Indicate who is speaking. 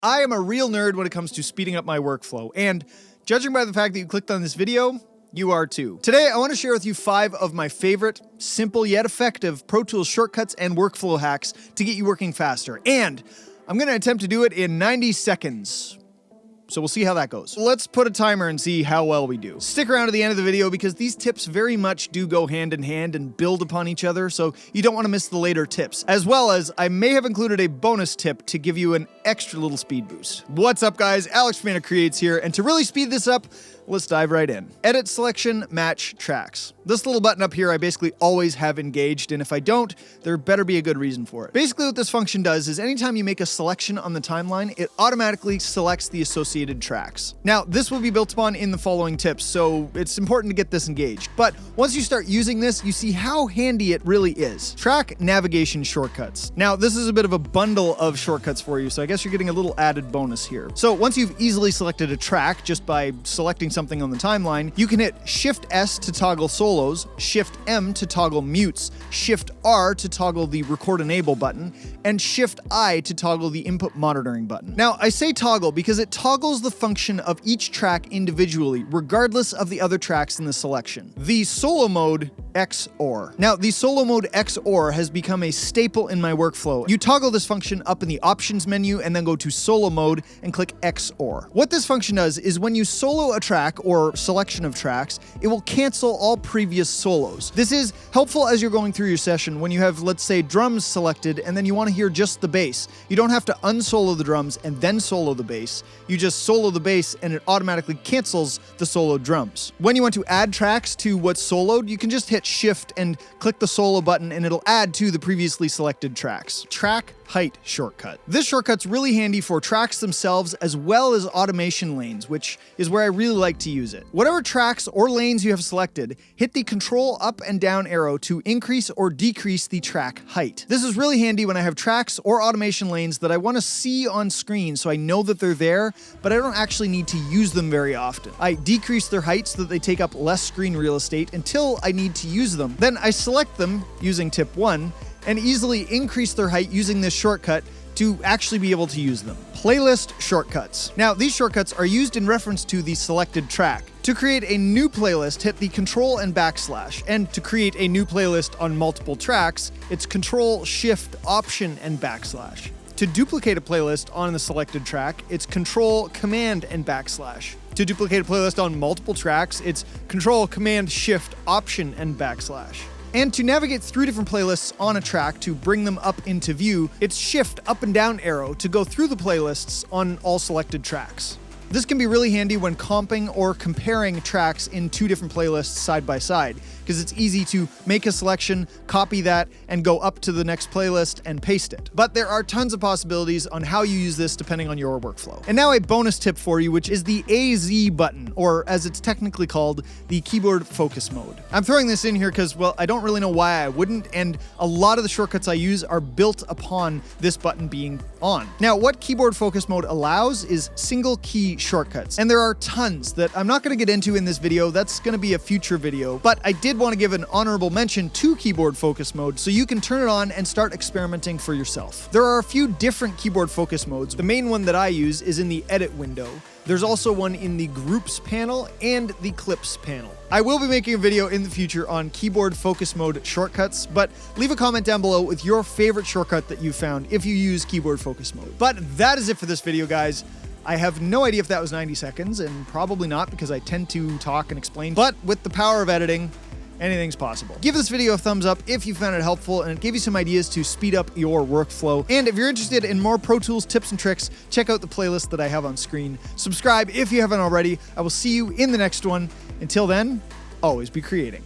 Speaker 1: I am a real nerd when it comes to speeding up my workflow, and judging by the fact that you clicked on this video, you are too. Today, I want to share with you 5 of my favorite, simple yet effective Pro Tools shortcuts and workflow hacks to get you working faster. And I'm going to attempt to do it in 90 seconds. So we'll see how that goes. Let's put a timer and see how well we do. Stick around to the end of the video because these tips very much do go hand in hand and build upon each other, so you don't want to miss the later tips. As well as, I may have included a bonus tip to give you an extra little speed boost. What's up, guys? Alex from ANAK Creates here, and to really speed this up, let's dive right in. Edit selection, match tracks. This little button up here I basically always have engaged, and if I don't, there better be a good reason for it. Basically what this function does is anytime you make a selection on the timeline, it automatically selects the associated tracks. Now, this will be built upon in the following tips, so it's important to get this engaged. But once you start using this, you see how handy it really is. Track navigation shortcuts. Now, this is a bit of a bundle of shortcuts for you, so I guess you're getting a little added bonus here. So once you've easily selected a track just by selecting something on the timeline, you can hit Shift-S to toggle solos, Shift-M to toggle mutes, Shift-R to toggle the record enable button, and Shift-I to toggle the input monitoring button. Now, I say toggle because it toggles the function of each track individually, regardless of the other tracks in the selection. The solo mode XOR. Now, the solo mode XOR has become a staple in my workflow. You toggle this function up in the options menu and then go to solo mode and click XOR. What this function does is when you solo a track or selection of tracks, it will cancel all previous solos. This is helpful as you're going through your session when you have, let's say, drums selected and then you want to hear just the bass. You don't have to unsolo the drums and then solo the bass. You just solo the bass and it automatically cancels the solo drums. When you want to add tracks to what's soloed, you can just hit Shift and click the solo button and it'll add to the previously selected tracks. Track height shortcut. This shortcut's really handy for tracks themselves as well as automation lanes, which is where I really like to use it. Whatever tracks or lanes you have selected, hit the Control up and down arrow to increase or decrease the track height. This is really handy when I have tracks or automation lanes that I want to see on screen so I know that they're there, but I don't actually need to use them very often. I decrease their height so that they take up less screen real estate until I need to use them. Then I select them using tip 1 and easily increase their height using this shortcut to actually be able to use them. Playlist shortcuts. Now, these shortcuts are used in reference to the selected track. To create a new playlist, hit the Control and backslash. And to create a new playlist on multiple tracks, it's Control, Shift, Option, and backslash. To duplicate a playlist on the selected track, it's Control, Command, and backslash. To duplicate a playlist on multiple tracks, it's Control, Command, Shift, Option, and backslash. And to navigate through different playlists on a track to bring them up into view, it's Shift up and down arrow to go through the playlists on all selected tracks. This can be really handy when comping or comparing tracks in 2 different playlists side by side, because it's easy to make a selection, copy that, and go up to the next playlist and paste it. But there are tons of possibilities on how you use this depending on your workflow. And now a bonus tip for you, which is the AZ button, or as it's technically called, the keyboard focus mode. I'm throwing this in here because, well, I don't really know why I wouldn't, and a lot of the shortcuts I use are built upon this button being on. Now, what keyboard focus mode allows is single key shortcuts, and there are tons that I'm not going to get into in this video. That's going to be a future video, but I did want to give an honorable mention to keyboard focus mode so you can turn it on and start experimenting for yourself. There are a few different keyboard focus modes. The main one that I use is in the edit window. There's also one in the groups panel and the clips panel. I will be making a video in the future on keyboard focus mode shortcuts, but leave a comment down below with your favorite shortcut that you found if you use keyboard focus mode. But that is it for this video, guys. I have no idea if that was 90 seconds, and probably not because I tend to talk and explain, but with the power of editing, anything's possible. Give this video a thumbs up if you found it helpful and it gave you some ideas to speed up your workflow. And if you're interested in more Pro Tools tips and tricks, check out the playlist that I have on screen. Subscribe if you haven't already. I will see you in the next one. Until then, always be creating.